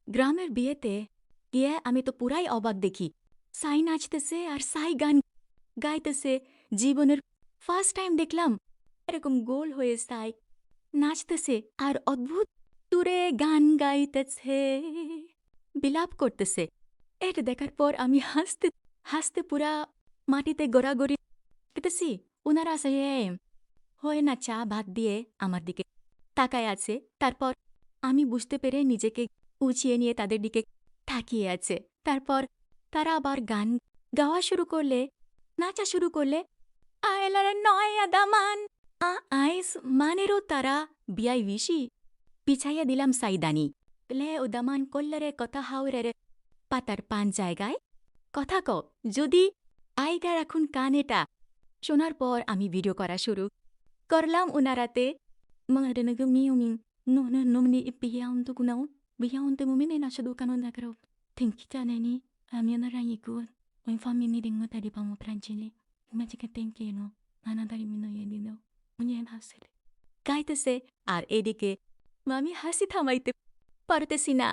গ্রামের বিয়েতে গিয়ে আমি তো পুরাই অবাক দেখি। সাই নাচতেছে আর সাই গান গাইতেছে। জীবনের ফার্স্ট টাইম দেখলাম এরকম গোল হয়ে সাই নাচতেছে আর অদ্ভুত সুরে গান গাইতেছে, বিলাপ করতেছে। এটা দেখার পর আমি হাসতে হাসতে পুরা মাটিতে গড়াগড়ি খেতেছি। ওনারা আসলে হয় না চা ভাত দিয়ে আমার দিকে তাকায় আছে। তারপর আমি বুঝতে পেরে নিজেকে উঁচিয়ে নিয়ে তাদের দিকে তাকিয়ে আছে। তারপর তারা আবার গান গাওয়া শুরু করলে, নাচা শুরু করলে। আয়লার নয় আদামান আইস মানেরও তারা বিয়াই বিশি পিছাইয়া দিলাম সাইদানি লে উদামান কল্লারে কথা হাওরে পাতার পান জায়গায় কথা ক যদি আইগার এখন কান এটা শোনার পর আমি ভিডিও করা শুরু করলাম উনারাতে mga miuming no no no ni ipiyaon to kunaw biyaon to mumine na siya kanon na karo think kita na ni amya na rangi ko oin family ding mo tadi pamo tranchini magic thank you no anadari mino yedi no munyen hasile গাইতেছে আর এদিকে আমি হাসি থামাইতে পারতেছি না।